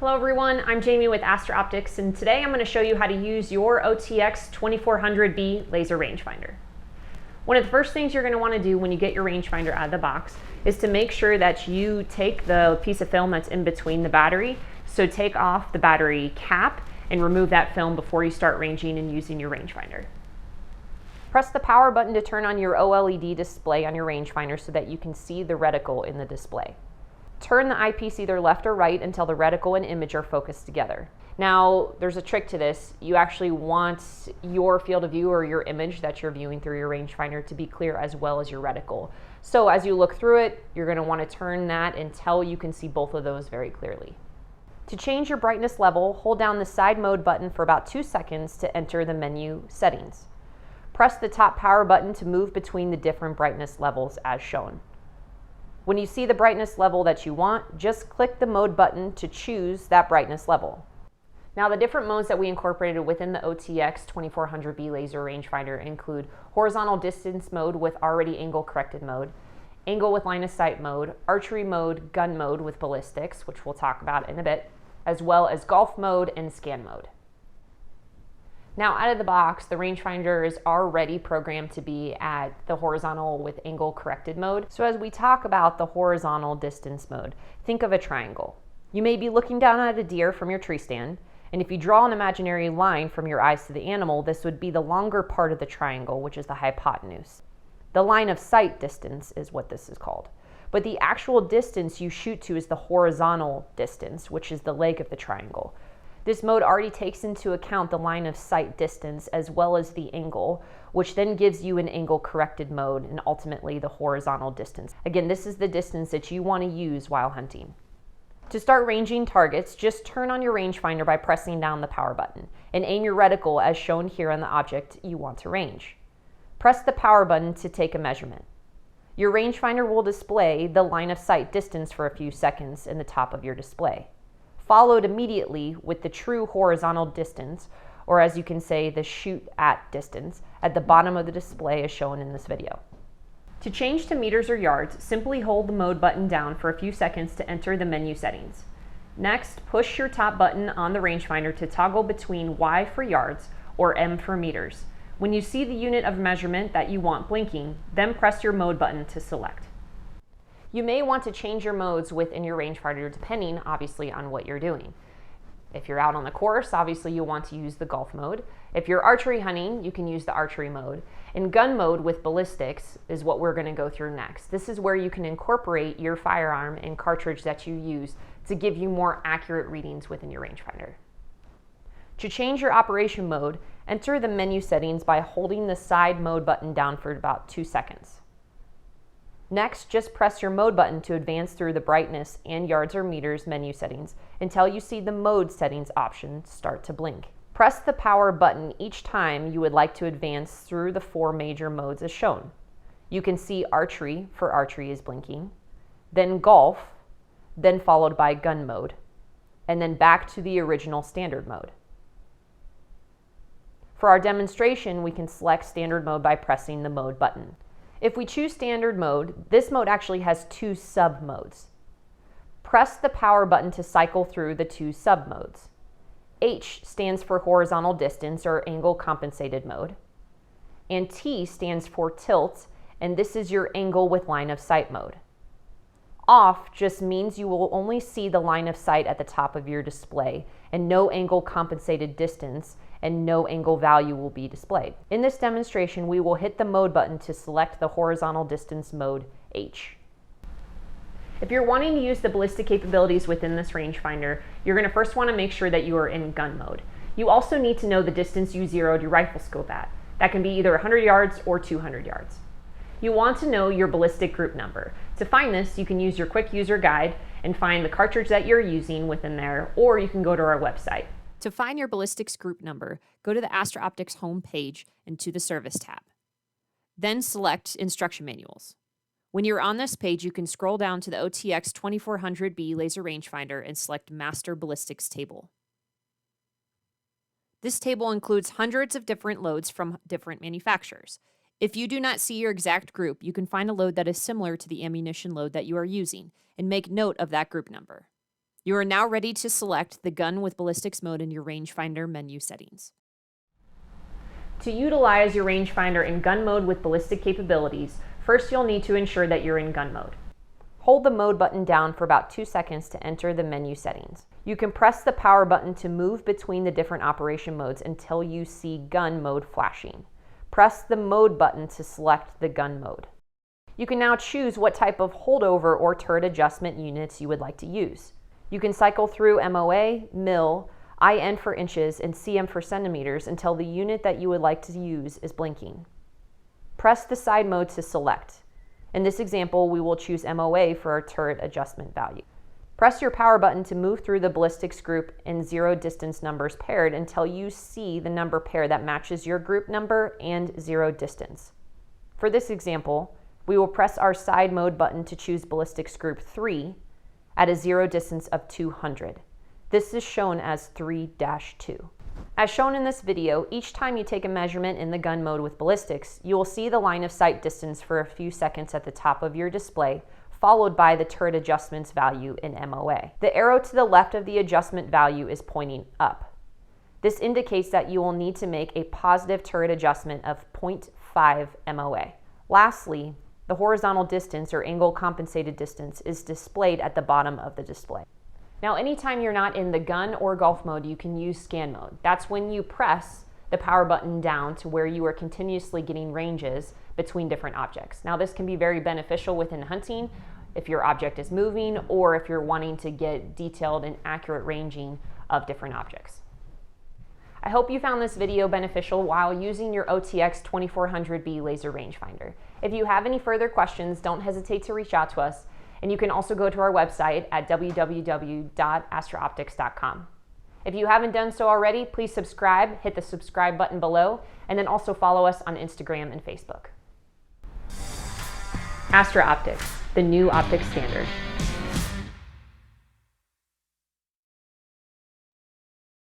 Hello everyone, I'm Jamie with Astra Optics, and today I'm going to show you how to use your OTX2400B laser rangefinder. One of the first things you're going to want to do when you get your rangefinder out of the box is to make sure that you take the piece of film that's in between the battery. So take off the battery cap and remove that film before you start ranging and using your rangefinder. Press the power button to turn on your OLED display on your rangefinder so that you can see the reticle in the display. Turn the eyepiece either left or right until the reticle and image are focused together. Now, there's a trick to this. You actually want your field of view or your image that you're viewing through your rangefinder to be clear as well as your reticle. So as you look through it, you're going to want to turn that until you can see both of those very clearly. To change your brightness level, hold down the side mode button for about 2 seconds to enter the menu settings. Press the top power button to move between the different brightness levels as shown. When you see the brightness level that you want, just click the mode button to choose that brightness level. Now, the different modes that we incorporated within the OTX2400B laser rangefinder include horizontal distance mode with already angle corrected mode, angle with line of sight mode, archery mode, gun mode with ballistics, which we'll talk about in a bit, as well as golf mode and scan mode. Now, out of the box, the rangefinder is already programmed to be at the horizontal with angle corrected mode. So as we talk about the horizontal distance mode, think of a triangle. You may be looking down at a deer from your tree stand, and if you draw an imaginary line from your eyes to the animal, this would be the longer part of the triangle, which is the hypotenuse. The line of sight distance is what this is called. But the actual distance you shoot to is the horizontal distance, which is the leg of the triangle. This mode already takes into account the line of sight distance as well as the angle, which then gives you an angle corrected mode and ultimately the horizontal distance. Again, this is the distance that you want to use while hunting. To start ranging targets, just turn on your rangefinder by pressing down the power button and aim your reticle as shown here on the object you want to range. Press the power button to take a measurement. Your rangefinder will display the line of sight distance for a few seconds in the top of your display, followed immediately with the true horizontal distance, or as you can say, the shoot at distance, at the bottom of the display as shown in this video. To change to meters or yards, simply hold the mode button down for a few seconds to enter the menu settings. Next, push your top button on the rangefinder to toggle between Y for yards or M for meters. When you see the unit of measurement that you want blinking, then press your mode button to select. You may want to change your modes within your rangefinder depending, obviously, on what you're doing. If you're out on the course, obviously you'll want to use the golf mode. If you're archery hunting, you can use the archery mode. And gun mode with ballistics is what we're going to go through next. This is where you can incorporate your firearm and cartridge that you use to give you more accurate readings within your rangefinder. To change your operation mode, enter the menu settings by holding the side mode button down for about 2 seconds. Next, just press your mode button to advance through the brightness and yards or meters menu settings until you see the mode settings option start to blink. Press the power button each time you would like to advance through the 4 major modes as shown. You can see archery for archery is blinking, then golf, then followed by gun mode, and then back to the original standard mode. For our demonstration, we can select standard mode by pressing the mode button. If we choose standard mode, this mode actually has 2 sub-modes. Press the power button to cycle through the 2 sub-modes. H stands for horizontal distance or angle compensated mode, and T stands for tilt, and this is your angle with line of sight mode. Off just means you will only see the line of sight at the top of your display and no angle compensated distance and no angle value will be displayed. In this demonstration, we will hit the mode button to select the horizontal distance mode H. If you're wanting to use the ballistic capabilities within this rangefinder, you're going to first want to make sure that you are in gun mode. You also need to know the distance you zeroed your rifle scope at. That can be either 100 yards or 200 yards. You want to know your ballistic group number. To find this, you can use your quick user guide and find the cartridge that you're using within there, or you can go to our website. To find your ballistics group number, go to the Astra Optics home page and to the Service tab. Then select Instruction Manuals. When you're on this page, you can scroll down to the OTX2400B laser rangefinder and select Master Ballistics Table. This table includes hundreds of different loads from different manufacturers. If you do not see your exact group, you can find a load that is similar to the ammunition load that you are using and make note of that group number. You are now ready to select the gun with ballistics mode in your rangefinder menu settings. To utilize your rangefinder in gun mode with ballistic capabilities, first you'll need to ensure that you're in gun mode. Hold the mode button down for about 2 seconds to enter the menu settings. You can press the power button to move between the different operation modes until you see gun mode flashing. Press the mode button to select the gun mode. You can now choose what type of holdover or turret adjustment units you would like to use. You can cycle through MOA, mil, IN for inches, and CM for centimeters until the unit that you would like to use is blinking. Press the side mode to select. In this example, we will choose MOA for our turret adjustment value. Press your power button to move through the ballistics group and zero distance numbers paired until you see the number pair that matches your group number and zero distance. For this example, we will press our side mode button to choose ballistics group 3 at a zero distance of 200. This is shown as 3-2. As shown in this video, each time you take a measurement in the gun mode with ballistics, you will see the line of sight distance for a few seconds at the top of your display, followed by the turret adjustments value in MOA. The arrow to the left of the adjustment value is pointing up. This indicates that you will need to make a positive turret adjustment of 0.5 MOA. Lastly, the horizontal distance or angle compensated distance is displayed at the bottom of the display. Now, anytime you're not in the gun or golf mode, you can use scan mode. That's when you press the power button down to where you are continuously getting ranges between different objects. Now, this can be very beneficial within hunting if your object is moving or if you're wanting to get detailed and accurate ranging of different objects. I hope you found this video beneficial while using your OTX2400B laser rangefinder. If you have any further questions, don't hesitate to reach out to us. And you can also go to our website at www.astraoptix.com. If you haven't done so already, please subscribe, hit the subscribe button below, and then also follow us on Instagram and Facebook. Astra Optix, the new optics standard.